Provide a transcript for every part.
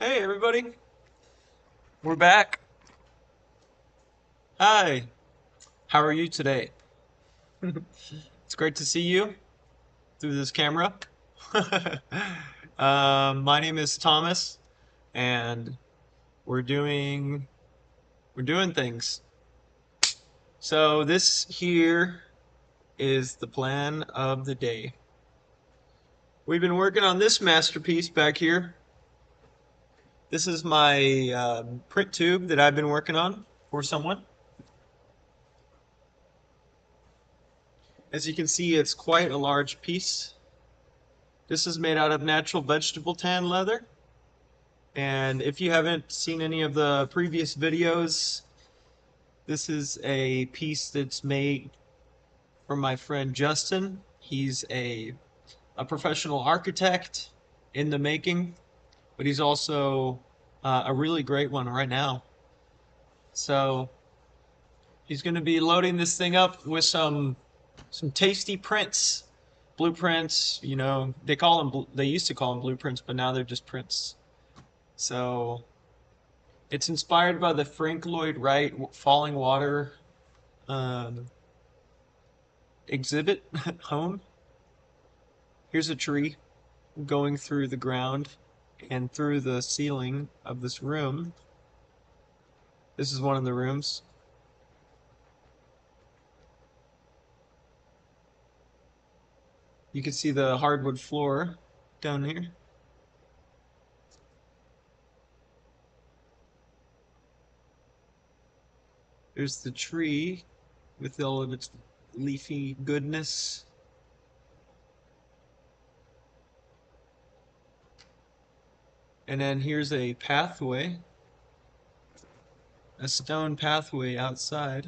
Hey everybody, we're back. Hi, how are you today? It's great to see you through this camera. My name is Thomas, and we're doing we're doing things. So this here is the plan of the day. We've been working on this masterpiece back here. This is my print tube that I've been working on for someone. As you can see, it's quite a large piece. This is made out of natural vegetable tan leather. And if you haven't seen any of the previous videos, this is a piece that's made for my friend Justin. He's a professional architect in the making, but he's also a really great one right now. So he's going to be loading this thing up with some tasty prints, blueprints. You know, they used to call them blueprints, but now they're just prints. So it's inspired by the Frank Lloyd Wright Falling Water um, exhibit home. Here's a tree going through the ground and through the ceiling of this room. This is one of the rooms. You can see the hardwood floor down here. There's the tree with all of its leafy goodness. And then here's a pathway, a stone pathway outside,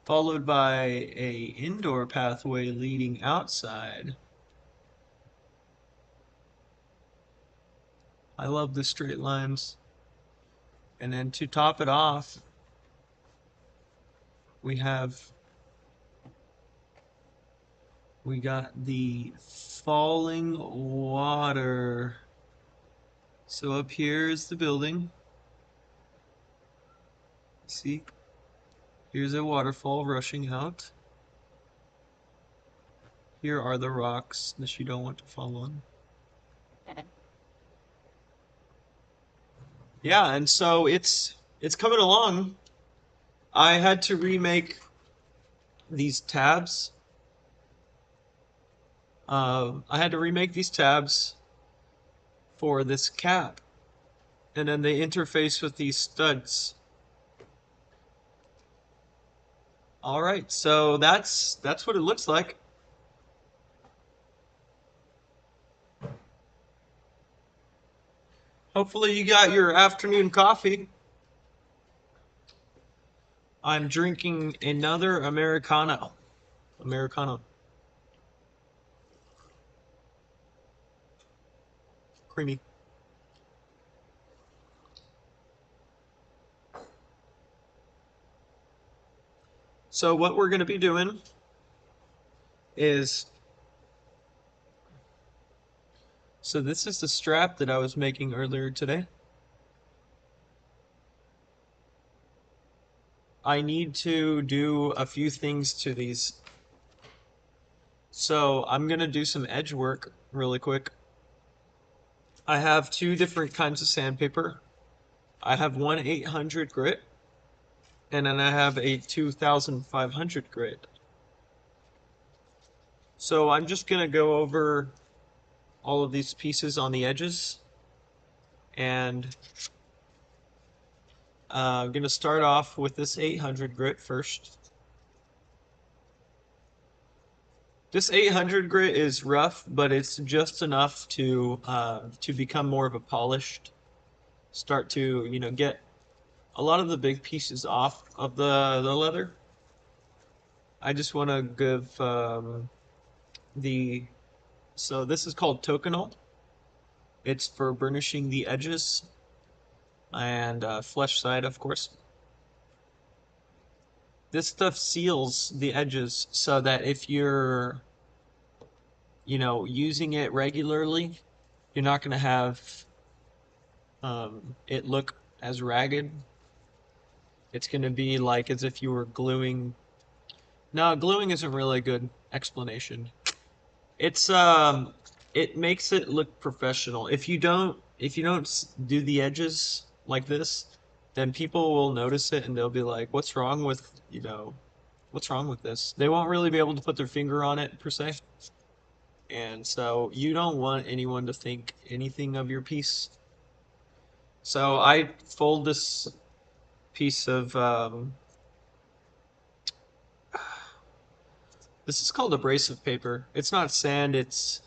followed by a indoor pathway leading outside. I love the straight lines. And then to top it off, we got the falling water. So up here is the building. See? Here's a waterfall rushing out. Here are the rocks that you don't want to fall on. Yeah, and so it's coming along. I had to remake these tabs. I had to remake these tabs for this cap, and then they interface with these studs. All right, so that's what it looks like. Hopefully you got your afternoon coffee. I'm drinking another Americano. Americano. Creamy. So what we're going to be doing is, so this is the strap that I was making earlier today. I need to do a few things to these. So I'm going to do some edge work really quick. I have two different kinds of sandpaper. I have one 800 grit, and then I have a 2500 grit. So I'm just going to go over all of these pieces on the edges, and I'm going to start off with this 800 grit first. This 800 grit is rough, but it's just enough to become more of a polished, start to, you know, get a lot of the big pieces off of the leather. I just want to give the, so this is called Toconol. It's for burnishing the edges and flesh side, of course. This stuff seals the edges so that if you're you know, using it regularly, you're not going to have it look as ragged. It's going to be like as if you were gluing. No, gluing isn't really a good explanation. It's it makes it look professional. If you don't do the edges like this, then people will notice it and they'll be like, "What's wrong with, what's wrong with this?" They won't really be able to put their finger on it per se. And so you don't want anyone to think anything of your piece. So I fold this piece of this is called abrasive paper. It's not sand, it's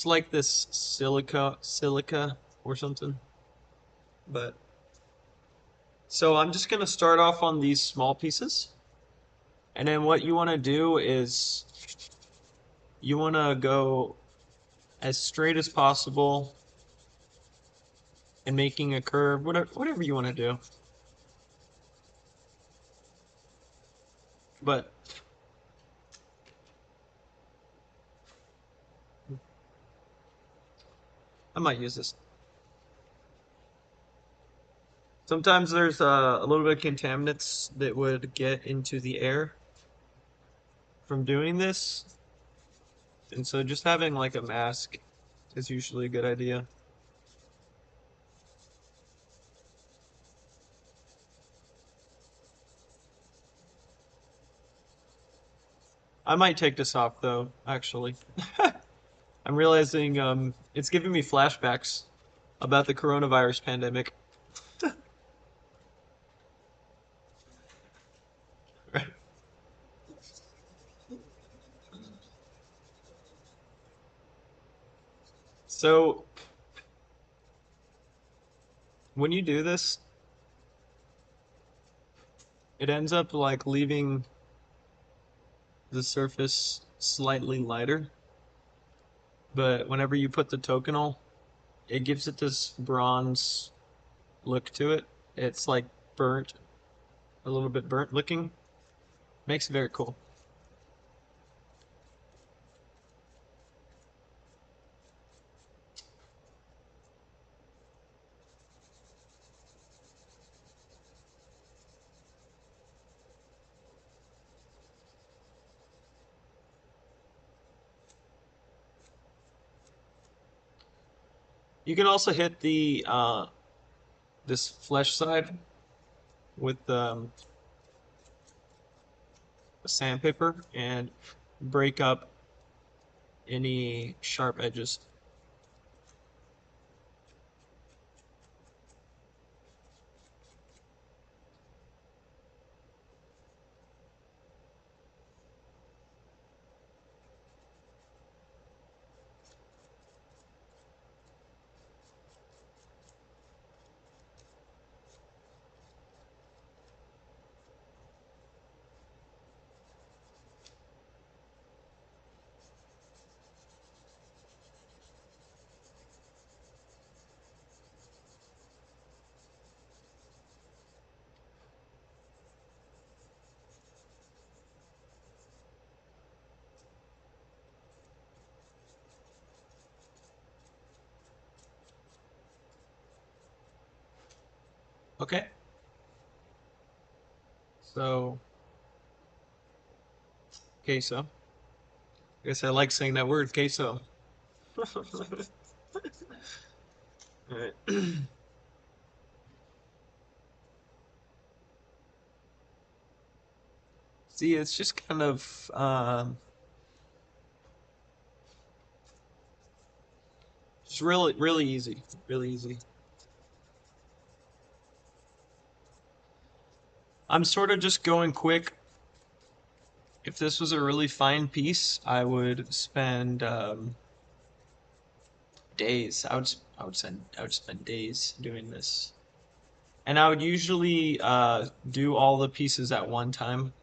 like this silica or something. But so I'm just gonna start off on these small pieces. And then what you want to do is you want to go as straight as possible and making a curve, whatever you want to do. But I might use this. Sometimes there's a little bit of contaminants that would get into the air from doing this. And so just having like a mask is usually a good idea. I might take this off though, actually. I'm realizing it's giving me flashbacks about the coronavirus pandemic. So when you do this, it ends up like leaving the surface slightly lighter. But whenever you put the tokenol, it gives it this bronze look to it. It's like burnt, a little bit burnt looking. Makes it very cool. You can also hit the this flesh side with a sandpaper and break up any sharp edges. Okay, so queso. I guess I like saying that word, queso. All right. See, it's just kind of just really, really easy, really easy. I'm sort of just going quick. If this was a really fine piece, I would spend days. I would spend days doing this, and I would usually do all the pieces at one time.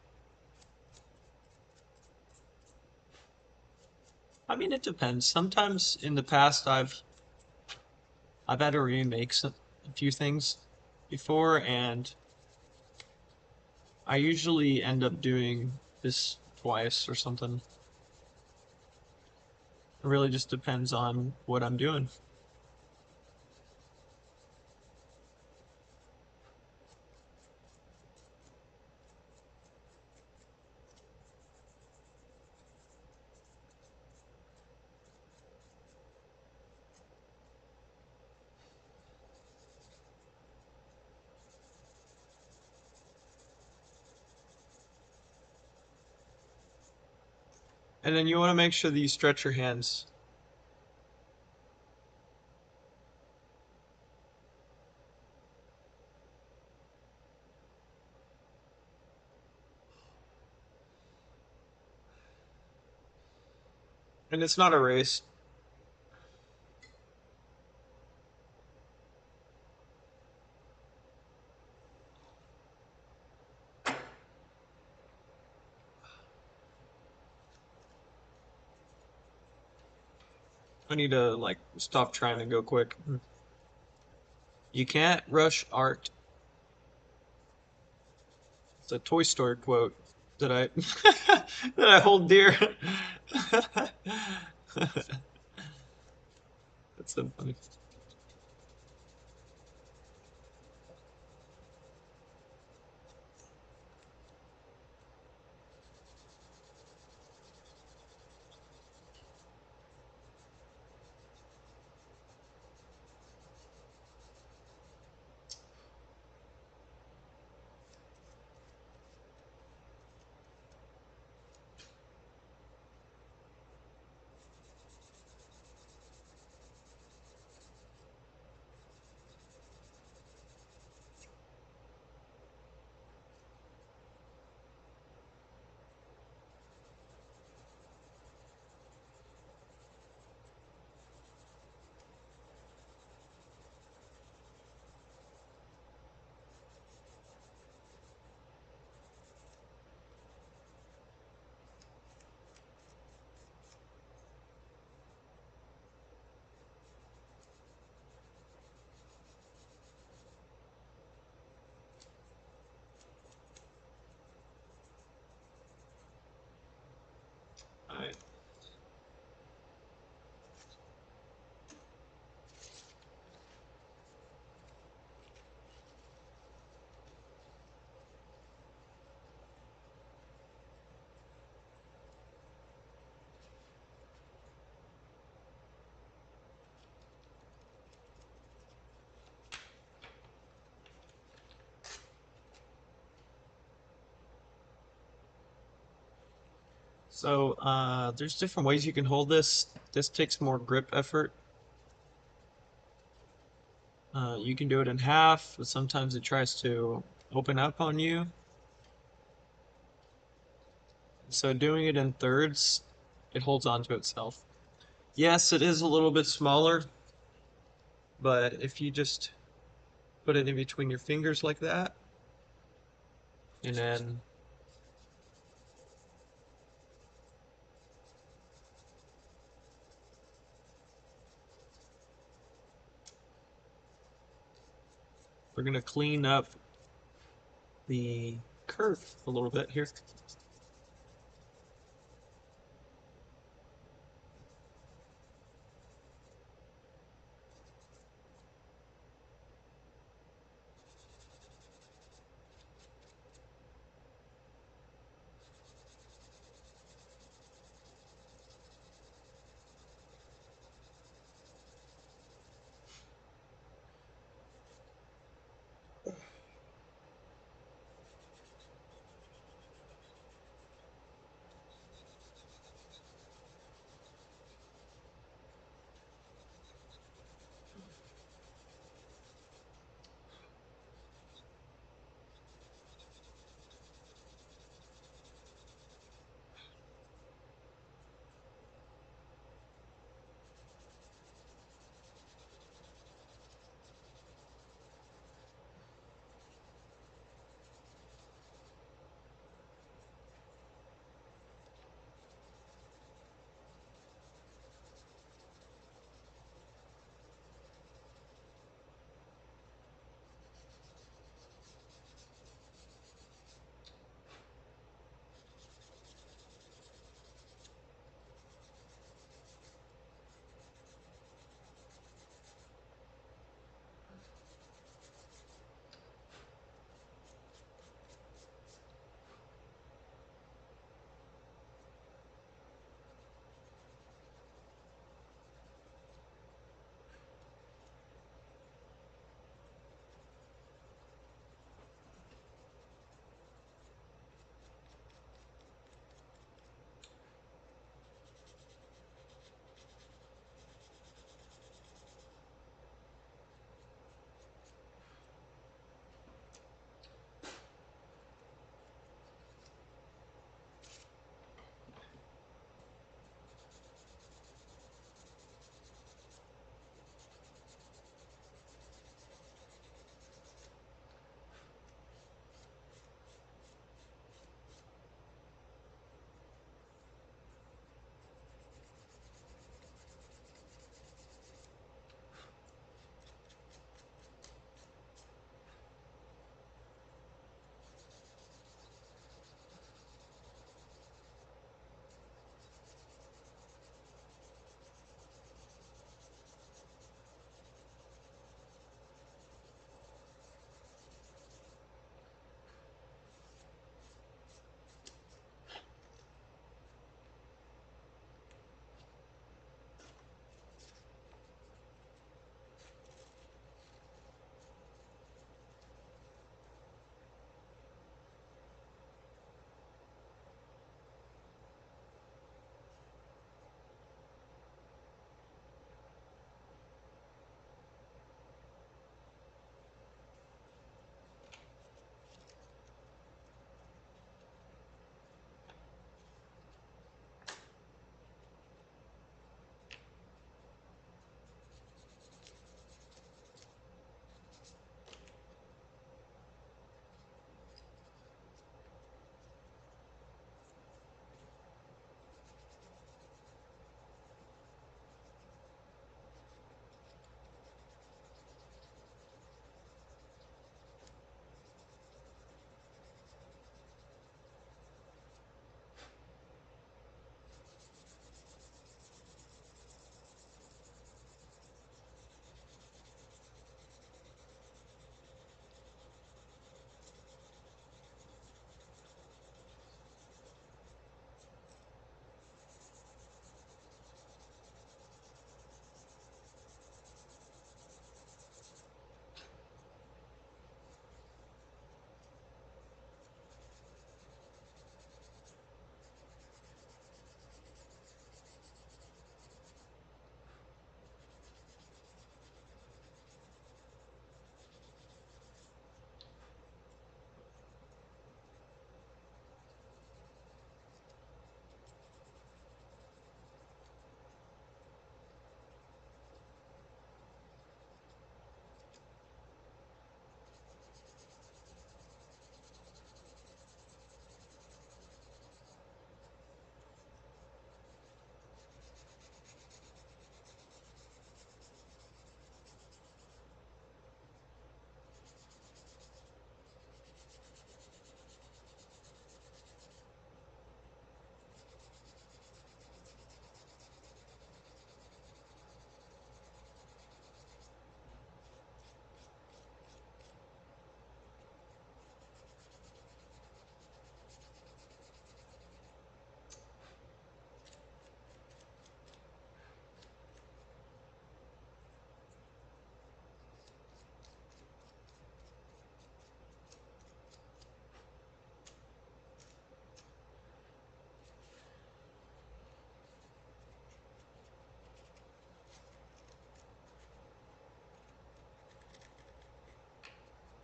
I mean, it depends. Sometimes in the past, I've had to remake a few things before, and I usually end up doing this twice or something. It really just depends on what I'm doing. And then you want to make sure that you stretch your hands. And it's not a race. I need to like stop trying to go quick. You can't rush art. It's a Toy Story quote that I that I hold dear. That's so funny. All right. So there's different ways you can hold this. This takes more grip effort. You can do it in half, but sometimes it tries to open up on you. So doing it in thirds, it holds on to itself. Yes, it is a little bit smaller, but if you just put it in between your fingers like that, and then we're gonna clean up the curve a little bit here.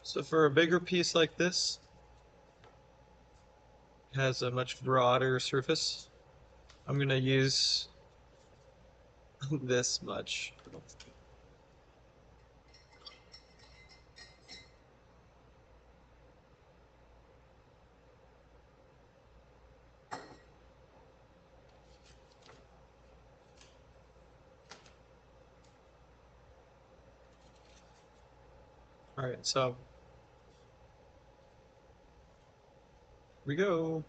So for a bigger piece like this, it has a much broader surface. I'm gonna use this much. All right, so here we go.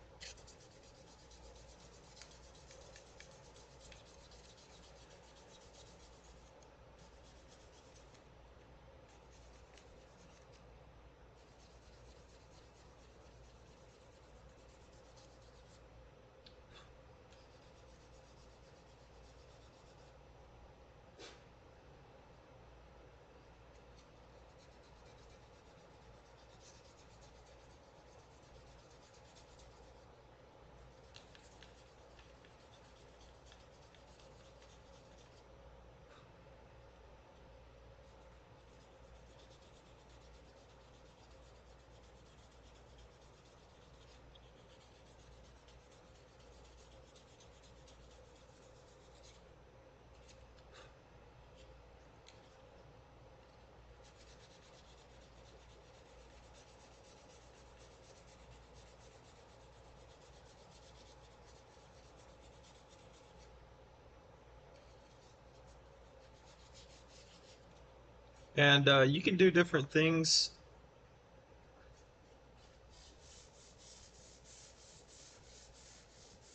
And you can do different things.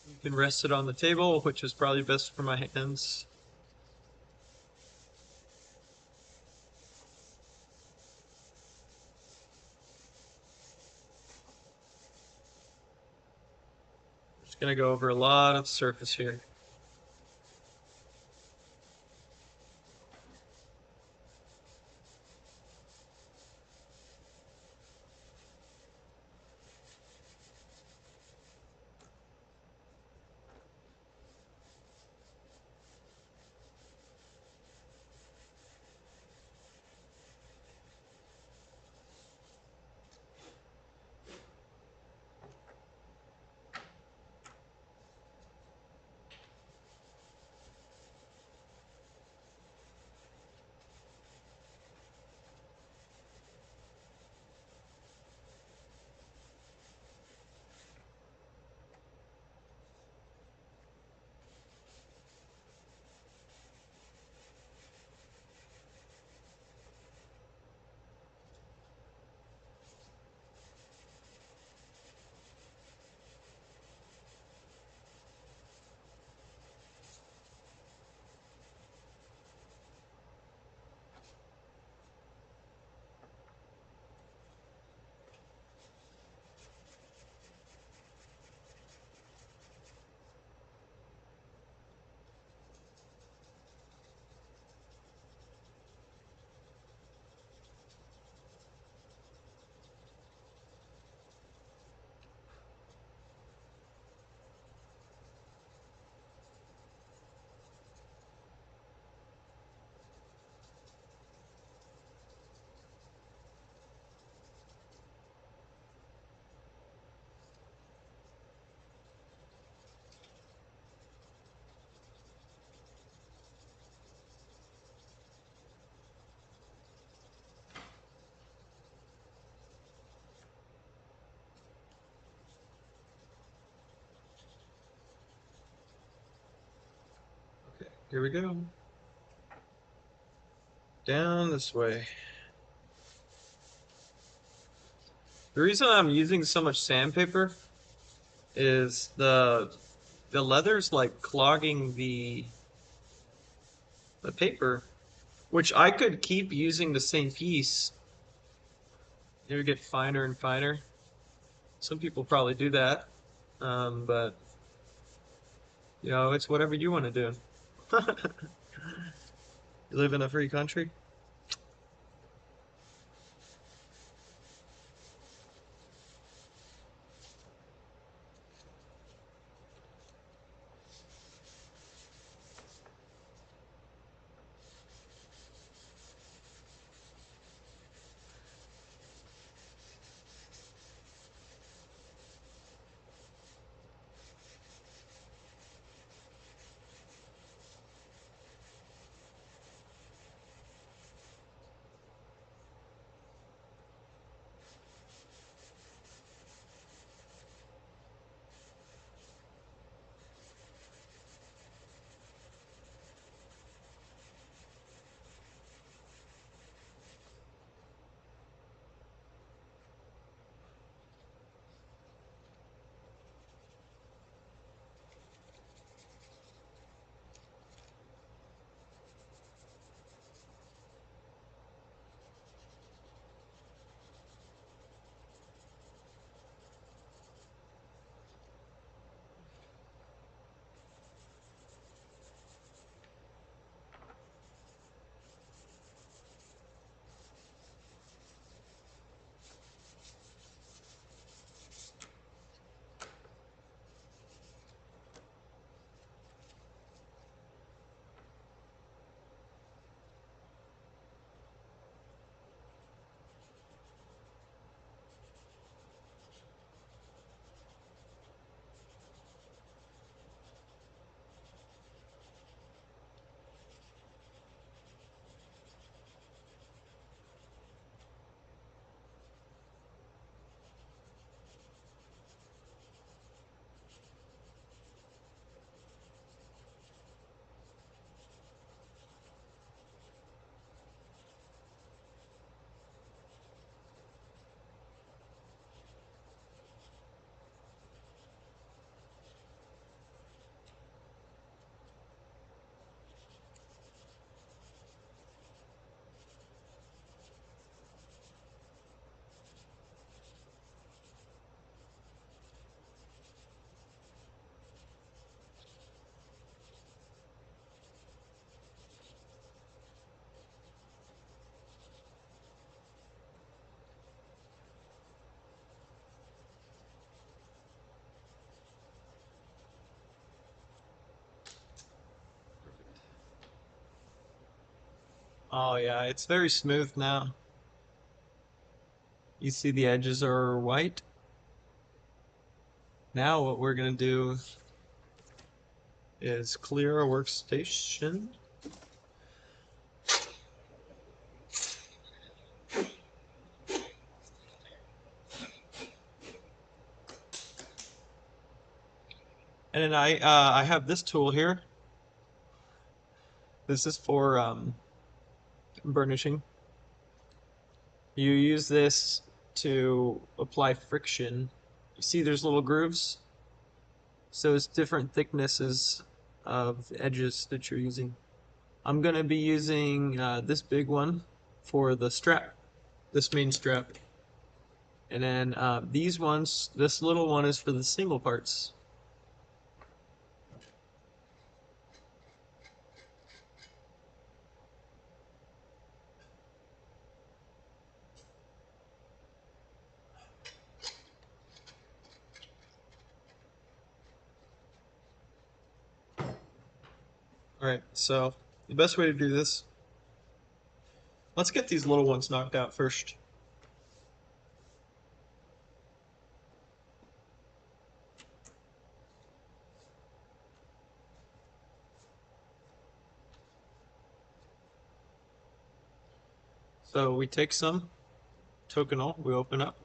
You can rest it on the table, which is probably best for my hands. Just gonna go over a lot of surface here. Okay, here we go. Down this way. The reason I'm using so much sandpaper is the leather's like clogging the paper, which I could keep using the same piece. It would get finer and finer. Some people probably do that, but you know, it's whatever you want to do. You live in a free country. Oh yeah, it's very smooth now. You see the edges are white. Now what we're gonna do is clear our workstation. And then I have this tool here. This is for burnishing. You use this to apply friction. You see there's little grooves? So it's different thicknesses of edges that you're using. I'm going to be using this big one for the strap, this main strap. And then these ones, this little one is for the single parts. Alright, so the best way to do this, let's get these little ones knocked out first. So we take some toconol, we open up.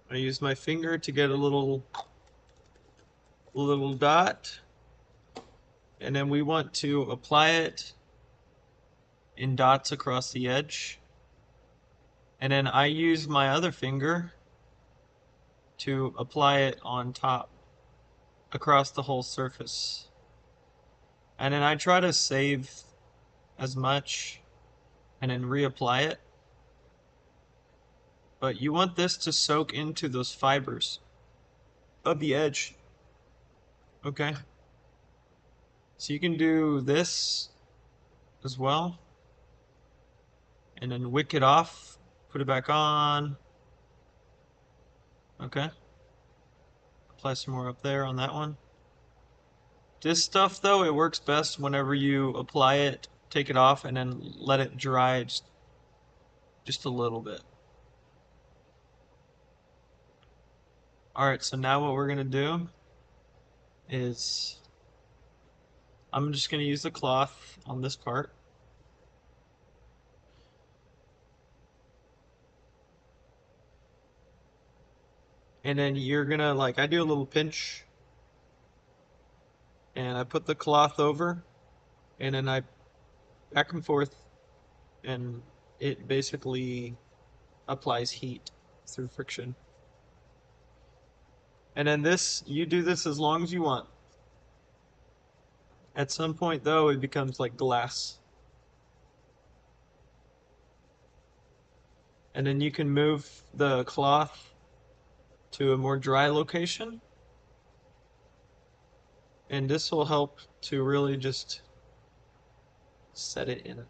I use my finger to get a little dot, and then we want to apply it in dots across the edge. And then I use my other finger to apply it on top across the whole surface. And then I try to save as much and then reapply it. But you want this to soak into those fibers of the edge. Okay? So you can do this as well. And then wick it off, put it back on. Okay? Apply some more up there on that one. This stuff though, it works best whenever you apply it, take it off, and then let it dry just a little bit. Alright, so now what we're gonna do is I'm just gonna use the cloth on this part. And then you're gonna, like, I do a little pinch, and I put the cloth over, and then I back and forth, and it basically applies heat through friction. And then this, you do this as long as you want. At some point though, it becomes like glass. And then you can move the cloth to a more dry location. And this will help to really just set it in.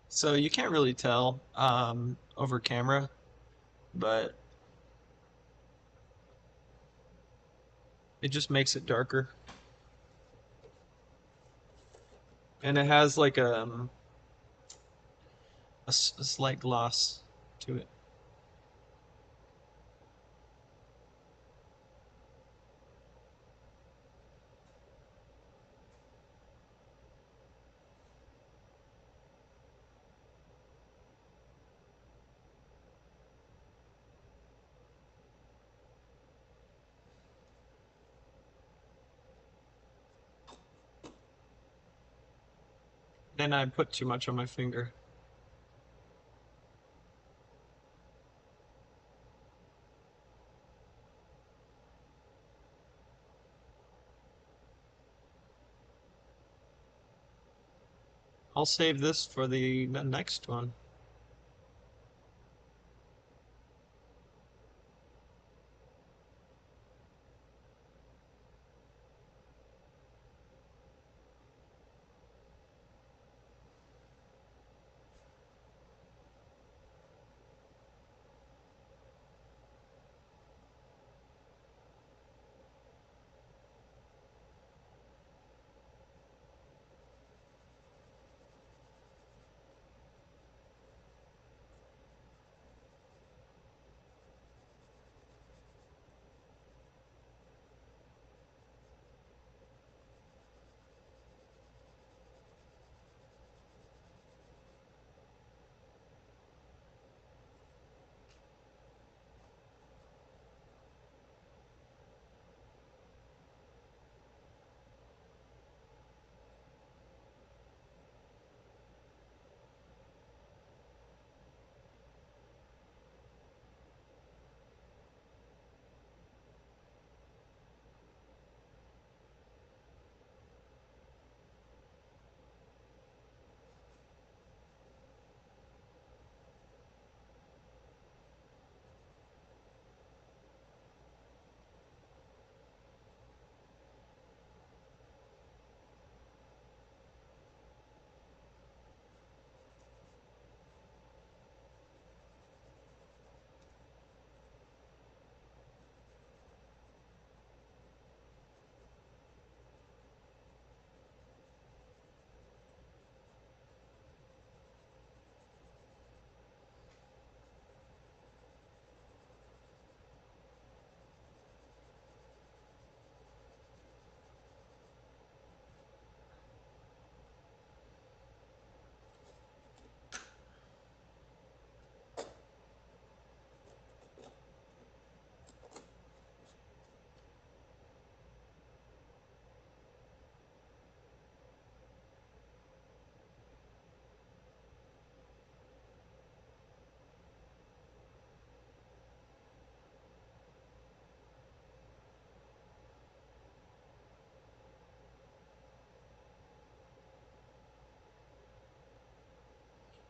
So you can't really tell over camera, but it just makes it darker. And it has like a slight gloss to it. Then I put too much on my finger. I'll save this for the next one.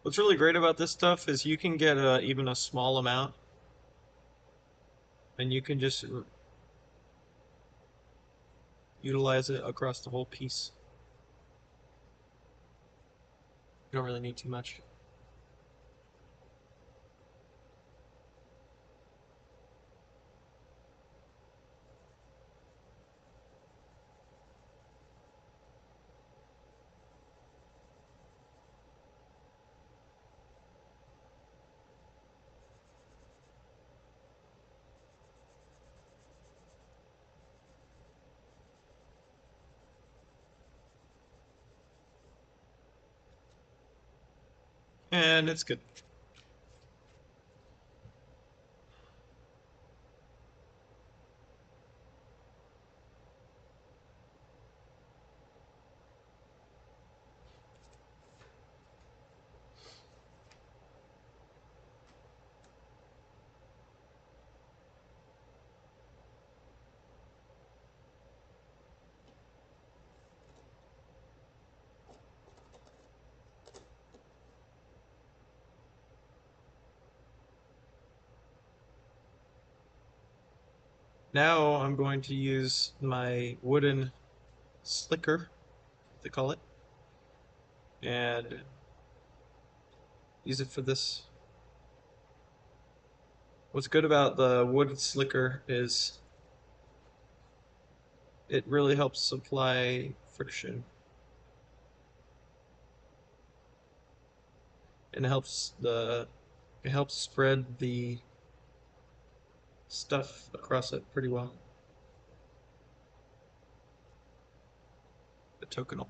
What's really great about this stuff is you can get even a small amount, and you can just utilize it across the whole piece. You don't really need too much. And it's good. Now I'm going to use my wooden slicker, they call it, and use it for this. What's good about the wood slicker is it really helps supply friction, and it helps spread the stuff across it pretty well. The tokenal.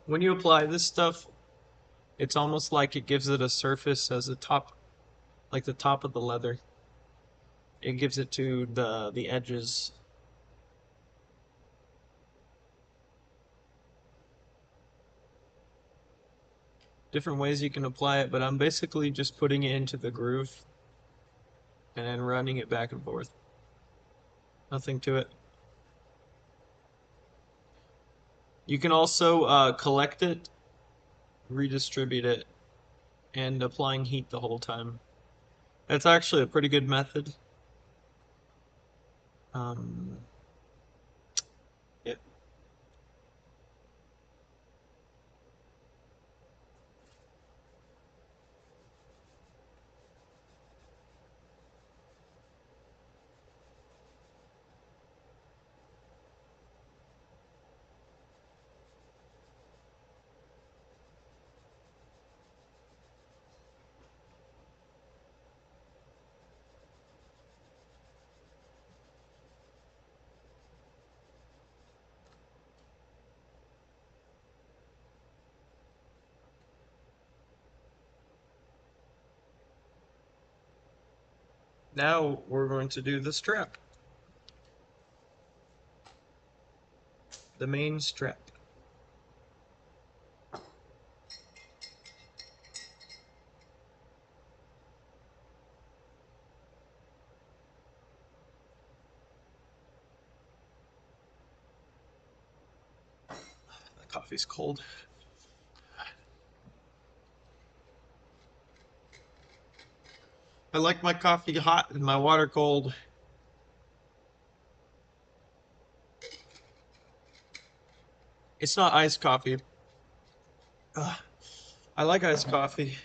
When you apply this stuff, it's almost like it gives it a surface as a top, like the top of the leather. It gives it to the edges. Different ways you can apply it, but I'm basically just putting it into the groove and then running it back and forth. Nothing to it. You can also collect it, redistribute it, and applying heat the whole time. That's actually a pretty good method. Um, yeah. Now we're going to do the strap, the main strap. The coffee's cold. I like my coffee hot and my water cold. It's not iced coffee. Ugh. I like iced coffee.